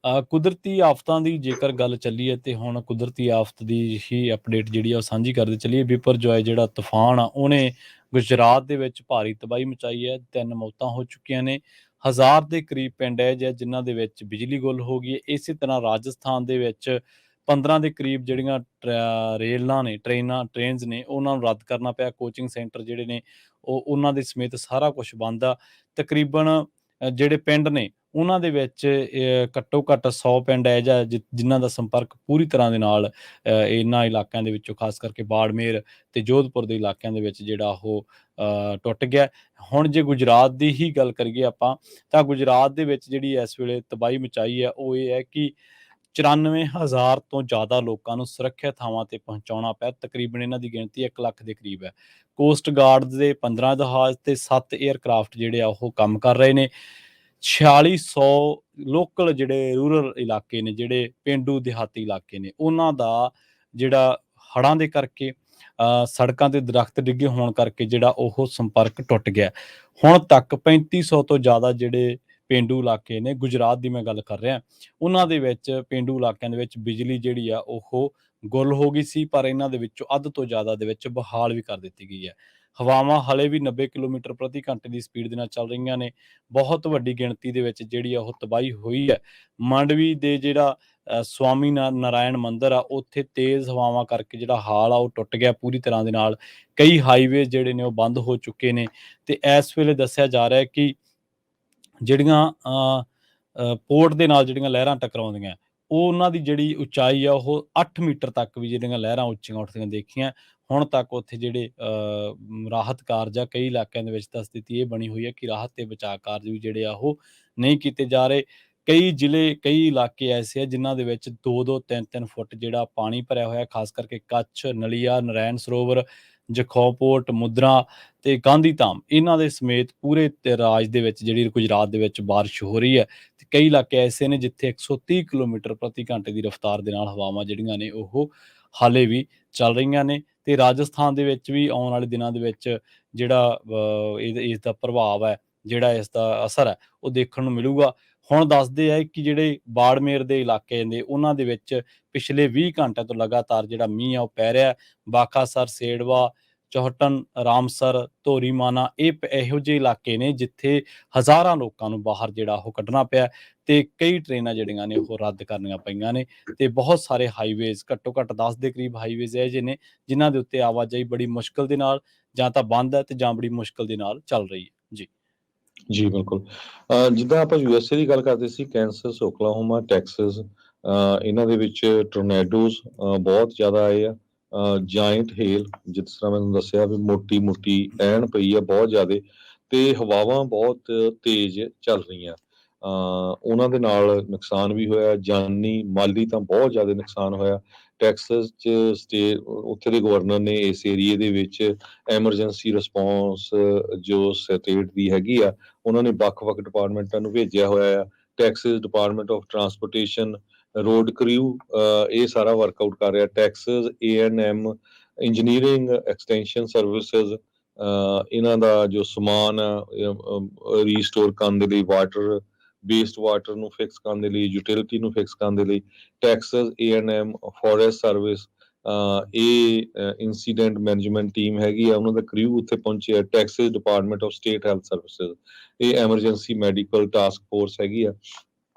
ਕੁਦਰਤੀ ਆਫ਼ਤਾਂ ਦੀ ਜੇਕਰ ਗੱਲ ਚੱਲੀਏ ਤੇ ਹੁਣ ਕੁਦਰਤੀ ਆਫ਼ਤ ਦੀ ਹੀ ਅਪਡੇਟ ਜਿਹੜੀ ਆ ਉਹ ਸਾਂਝੀ ਕਰਦੇ ਚੱਲੀਏ। ਬਿਪਰਜੋਏ ਜਿਹੜਾ ਤੂਫਾਨ ਆ ਉਹਨੇ ਗੁਜਰਾਤ ਦੇ ਵਿੱਚ ਭਾਰੀ ਤਬਾਹੀ ਮਚਾਈ ਹੈ। 3 ਮੌਤਾਂ ਹੋ ਚੁੱਕੀਆਂ ਨੇ। 1000 ਦੇ ਕਰੀਬ ਪਿੰਡ ਹੈ ਜਿਨ੍ਹਾਂ ਦੇ ਵਿੱਚ ਬਿਜਲੀ ਗੁੱਲ ਹੋ ਗਈ ਹੈ। ਇਸੇ ਤਰ੍ਹਾਂ ਰਾਜਸਥਾਨ ਦੇ ਵਿੱਚ 15 ਦੇ ਕਰੀਬ ਜਿਹੜੀਆਂ ਰੇਲਾਂ ਨੇ, ਟ੍ਰੇਨਸ ਨੇ, ਉਹਨਾਂ ਨੂੰ ਰੱਦ ਕਰਨਾ ਪਿਆ। ਕੋਚਿੰਗ ਸੈਂਟਰ ਜਿਹੜੇ ਨੇ ਉਹਨਾਂ ਦੇ ਸਮੇਤ ਸਾਰਾ ਕੁਛ ਬੰਦ ਆ। ਤਕਰੀਬਨ ਜਿਹੜੇ ਪਿੰਡ ਨੇ ਉਹਨਾਂ ਦੇ ਵਿੱਚ ਘੱਟੋ ਘੱਟ 100 ਪਿੰਡ ਹੈ ਜਾਂ ਜਿਨ੍ਹਾਂ ਦਾ ਸੰਪਰਕ ਪੂਰੀ ਤਰ੍ਹਾਂ ਦੇ ਨਾਲ ਇਹਨਾਂ ਇਲਾਕਿਆਂ ਦੇ ਵਿੱਚੋਂ ਖਾਸ ਕਰਕੇ ਬਾੜਮੇਰ ਤੇ ਜੋਧਪੁਰ ਦੇ ਇਲਾਕਿਆਂ ਦੇ ਵਿੱਚ ਜਿਹੜਾ ਉਹ ਟੁੱਟ ਗਿਆ। ਹੁਣ ਜੇ ਗੁਜਰਾਤ ਦੀ ਹੀ ਗੱਲ ਕਰੀਏ ਆਪਾਂ, ਤਾਂ ਗੁਜਰਾਤ ਦੇ ਵਿੱਚ ਜਿਹੜੀ ਇਸ ਵੇਲੇ ਤਬਾਹੀ ਮਚਾਈ ਹੈ ਉਹ ਇਹ ਹੈ ਕਿ 94,000 ਤੋਂ ਜ਼ਿਆਦਾ ਲੋਕਾਂ ਨੂੰ ਸੁਰੱਖਿਅਤ ਥਾਵਾਂ ਤੇ ਪਹੁੰਚਾਉਣਾ ਪਿਆ। ਤਕਰੀਬਨ ਇਹਨਾਂ ਦੀ ਗਿਣਤੀ 1 ਲੱਖ ਦੇ ਕਰੀਬ ਹੈ। ਕੋਸਟ ਗਾਰਡ ਦੇ 15 ਜਹਾਜ਼ ਤੇ 7 ਏਅਰਕ੍ਰਾਫਟ ਜਿਹੜੇ ਆ ਉਹ ਕੰਮ ਕਰ ਰਹੇ ਨੇ। 4600 ਲੋਕਲ ਜਿਹੜੇ ਰੂਰਲ ਇਲਾਕੇ ਨੇ, ਜਿਹੜੇ ਪੇਂਡੂ ਦਿਹਾਤੀ ਇਲਾਕੇ ਨੇ, ਉਹਨਾਂ ਦਾ ਜਿਹੜਾ ਹੜ੍ਹਾਂ ਦੇ ਕਰਕੇ ਸੜਕਾਂ ਤੇ ਦਰਖਤ ਡਿੱਗੇ ਹੋਣ ਕਰਕੇ ਜਿਹੜਾ ਉਹ ਸੰਪਰਕ ਟੁੱਟ ਗਿਆ। ਹੁਣ ਤੱਕ 3500 ਤੋਂ ਜ਼ਿਆਦਾ ਜਿਹੜੇ ਪੇਂਡੂ ਇਲਾਕੇ ਨੇ, ਗੁਜਰਾਤ ਦੀ ਮੈਂ ਗੱਲ ਕਰ ਰਿਹਾ, ਉਹਨਾਂ ਦੇ ਵਿੱਚ ਪੇਂਡੂ ਇਲਾਕਿਆਂ ਦੇ ਵਿੱਚ ਬਿਜਲੀ ਜਿਹੜੀ ਆ ਉਹ ਗੁੱਲ ਹੋ ਗਈ ਸੀ, ਪਰ ਇਹਨਾਂ ਦੇ ਵਿੱਚੋਂ ਅੱਧ ਤੋਂ ਜ਼ਿਆਦਾ ਦੇ ਵਿੱਚ ਬਹਾਲ ਵੀ ਕਰ ਦਿੱਤੀ ਗਈ ਹੈ। ਹਵਾਵਾਂ ਹਲੇ ਵੀ 90 ਕਿਲੋਮੀਟਰ ਪ੍ਰਤੀ ਘੰਟੇ ਦੀ ਸਪੀਡ ਦੇ ਨਾਲ ਚੱਲ ਰਹੀਆਂ ਨੇ। ਬਹੁਤ ਵੱਡੀ ਗਿਣਤੀ ਦੇ ਵਿੱਚ ਜਿਹੜੀ ਆ ਉਹ ਤਬਾਹੀ ਹੋਈ ਹੈ। ਮੰਡਵੀ ਦੇ ਜਿਹੜਾ ਸਵਾਮੀ ਨਾਰਾਇਣ ਮੰਦਿਰ ਆ, ਉੱਥੇ ਤੇਜ਼ ਹਵਾਵਾਂ ਕਰਕੇ ਜਿਹੜਾ ਹਾਲ ਆ ਉਹ ਟੁੱਟ ਗਿਆ ਪੂਰੀ ਤਰ੍ਹਾਂ ਦੇ ਨਾਲ। ਕਈ ਹਾਈਵੇ ਜਿਹੜੇ ਨੇ ਉਹ ਬੰਦ ਹੋ ਚੁੱਕੇ ਨੇ ਤੇ ਇਸ ਵੇਲੇ ਦੱਸਿਆ ਜਾ ਰਿਹਾ ਕਿ ਜਿਹੜੀਆਂ ਪੋਰਟ ਦੇ ਨਾਲ ਜਿਹੜੀਆਂ ਲਹਿਰਾਂ ਟਕਰਾਉਂਦੀਆਂ, ਉਹ ਉਹਨਾਂ ਦੀ ਜਿਹੜੀ ਉਚਾਈ ਆ ਉਹ 8 ਮੀਟਰ ਤੱਕ ਵੀ ਜਿਹੜੀਆਂ ਲਹਿਰਾਂ ਉੱਚੀਆਂ ਉੱਠਦੀਆਂ ਦੇਖੀਆਂ। ਹੁਣ ਤੱਕ ਉੱਥੇ ਜਿਹੜੇ ਰਾਹਤ ਕਾਰਜ ਆ, ਕਈ ਇਲਾਕਿਆਂ ਦੇ ਵਿੱਚ ਤਾਂ ਸਥਿਤੀ ਇਹ ਬਣੀ ਹੋਈ ਹੈ ਕਿ ਰਾਹਤ ਤੇ ਬਚਾਅ ਕਾਰਜ ਵੀ ਜਿਹੜੇ ਆ ਉਹ ਨਹੀਂ ਕੀਤੇ ਜਾ ਰਹੇ। ਕਈ ਜ਼ਿਲ੍ਹੇ, ਕਈ ਇਲਾਕੇ ਐਸੇ ਆ ਜਿਨ੍ਹਾਂ ਦੇ ਵਿੱਚ 2-2, 3-3 ਫੁੱਟ ਜਿਹੜਾ ਪਾਣੀ ਭਰਿਆ ਹੋਇਆ। ਖਾਸ ਕਰਕੇ ਕੱਛ, ਨਲੀਆ, ਨਰਾਇਣ ਸਰੋਵਰ, ਜਖੌਪੋਟ, ਮੁਦਰਾ ਤੇ ਗਾਂਧੀਧਾਮ, ਇਹਨਾਂ ਦੇ ਸਮੇਤ ਪੂਰੇ ਰਾਜ ਦੇ ਵਿੱਚ ਜਿਹੜੀ ਗੁਜਰਾਤ ਦੇ ਵਿੱਚ ਬਾਰਿਸ਼ ਹੋ ਰਹੀ ਹੈ। ਤੇ ਕਈ ਇਲਾਕੇ ਐਸੇ ਨੇ ਜਿੱਥੇ 130 ਕਿਲੋਮੀਟਰ ਪ੍ਰਤੀ ਘੰਟੇ ਦੀ ਰਫ਼ਤਾਰ ਦੇ ਨਾਲ ਹਵਾਵਾਂ ਜਿਹੜੀਆਂ ਨੇ ਉਹ ਹਾਲੇ ਵੀ ਚੱਲ ਰਹੀਆਂ ਨੇ। ਤੇ ਰਾਜਸਥਾਨ ਦੇ ਵਿੱਚ ਵੀ ਆਉਣ ਵਾਲੇ ਦਿਨਾਂ ਦੇ ਵਿੱਚ ਜਿਹੜਾ ਇਸ ਦਾ ਪ੍ਰਭਾਵ ਹੈ, ਜਿਹੜਾ ਇਸ ਦਾ ਅਸਰ ਹੈ, ਉਹ ਦੇਖਣ ਨੂੰ ਮਿਲੂਗਾ। ਹੁਣ ਦੱਸਦੇ ਆ ਕਿ ਜਿਹੜੇ ਬਾੜਮੇਰ ਦੇ ਇਲਾਕੇ ਨੇ ਉਹਨਾਂ ਦੇ ਵਿੱਚ ਪਿਛਲੇ 20 ਘੰਟਿਆਂ ਤੋਂ ਲਗਾਤਾਰ ਜਿਹੜਾ ਮੀਂਹ ਆ ਉਹ ਪੈ ਰਿਹਾ। ਬਾਖਾਸਰ, ਸੇੜਵਾ, ਚੌਹਟਨ, ਰਾਮਸਰ, ਧੋਰੀਮਾਨਾ, ਇਹ ਇਹੋ ਜਿਹੇ ਇਲਾਕੇ ਨੇ ਜਿੱਥੇ ਹਜ਼ਾਰਾਂ ਲੋਕਾਂ ਨੂੰ ਬਾਹਰ ਜਿਹੜਾ ਉਹ ਕੱਢਣਾ ਪਿਆ ਤੇ ਕਈ ਟ੍ਰੇਨਾਂ ਜਿਹੜੀਆਂ ਨੇ ਉਹ ਰੱਦ ਕਰਨੀਆਂ ਪਈਆਂ ਨੇ। ਤੇ ਬਹੁਤ ਸਾਰੇ ਹਾਈਵੇਜ਼, ਘੱਟੋ ਘੱਟ 10 ਦੇ ਕਰੀਬ ਹਾਈਵੇਜ਼ ਇਹੋ ਜਿਹੇ ਨੇ ਜਿਨ੍ਹਾਂ ਦੇ ਉੱਤੇ ਆਵਾਜਾਈ ਬੜੀ ਮੁਸ਼ਕਲ ਦੇ ਨਾਲ ਜਾਂ ਤਾਂ ਬੰਦ ਹੈ ਤੇ ਜਾਂ ਬੜੀ ਮੁਸ਼ਕਲ ਦੇ ਨਾਲ ਚੱਲ ਰਹੀ ਹੈ। ਜੀ ਜੀ ਬਿਲਕੁਲ। ਜਿੱਦਾਂ ਆਪਾਂ ਯੂਐਸਏ ਦੀ ਗੱਲ ਕਰਦੇ ਸੀ, ਕੈਂਸਸ, ਓਕਲਾਹੋਮਾ, ਟੈਕਸਸ, ਇਹਨਾਂ ਦੇ ਵਿੱਚ ਟੋਰਨੇਡੋਜ਼ ਬਹੁਤ ਜ਼ਿਆਦਾ ਆਏ ਆ। ਜਾਇੰਟ ਹੇਲ, ਜਿਸ ਤਰ੍ਹਾਂ ਮੈਨੂੰ ਦੱਸਿਆ ਵੀ ਮੋਟੀ ਮੋਟੀ ਐਨ ਪਈ ਆ ਬਹੁਤ ਜ਼ਿਆਦਾ, ਤੇ ਹਵਾਵਾਂ ਬਹੁਤ ਤੇਜ਼ ਚੱਲ ਰਹੀਆਂ। ਉਹਨਾਂ ਦੇ ਨਾਲ ਨੁਕਸਾਨ ਵੀ ਹੋਇਆ, ਜਾਨੀ ਮਾਲੀ ਤਾਂ ਬਹੁਤ ਜ਼ਿਆਦਾ ਨੁਕਸਾਨ ਹੋਇਆ। ਟੈਕਸਸ 'ਚ ਉੱਥੇ ਦੇ ਗਵਰਨਰ ਨੇ ਇਸ ਏਰੀਏ ਦੇ ਵਿੱਚ ਐਮਰਜੈਂਸੀ ਰਿਸਪੌਂਸ ਜੋ ਸਟੇਟ ਦੀ ਹੈਗੀ ਆ, ਉਹਨਾਂ ਨੇ ਵੱਖ-ਵੱਖ ਡਿਪਾਰਟਮੈਂਟਾਂ ਨੂੰ ਭੇਜਿਆ ਹੋਇਆ ਆ। Texas department of transportation, road crew, ਇਹ ਸਾਰਾ ਵਰਕਆਊਟ ਕਰ ਰਿਹਾ। Texas A&M engineering extension services, ਇਹਨਾਂ ਦਾ ਜੋ ਸਮਾਨ ਰੀਸਟੋਰ ਕਰਨ ਦੇ ਲਈ, ਵਾਟਰ ਵੇਸਟ ਵਾਟਰ ਨੂੰ ਫਿਕਸ ਕਰਨ ਦੇ ਲਈ, ਯੂਟਿਲਿਟੀ ਨੂੰ ਫਿਕਸ ਕਰਨ ਦੇ ਲਈ। ਟੈਕਸਸ A&M ਫੋਰੈਸਟ ਸਰਵਿਸ, ਇਹ ਇੰਸੀਡੈਂਟ ਮੈਨੇਜਮੈਂਟ ਟੀਮ ਹੈਗੀ ਆ, ਉਹਨਾਂ ਦਾ ਕ੍ਰਿਊ ਉੱਥੇ ਪਹੁੰਚਿਆ। Texas department of state health services, ਇਹ ਐਮਰਜੈਂਸੀ ਮੈਡੀਕਲ ਟਾਸਕ ਫੋਰਸ ਹੈਗੀ ਆ।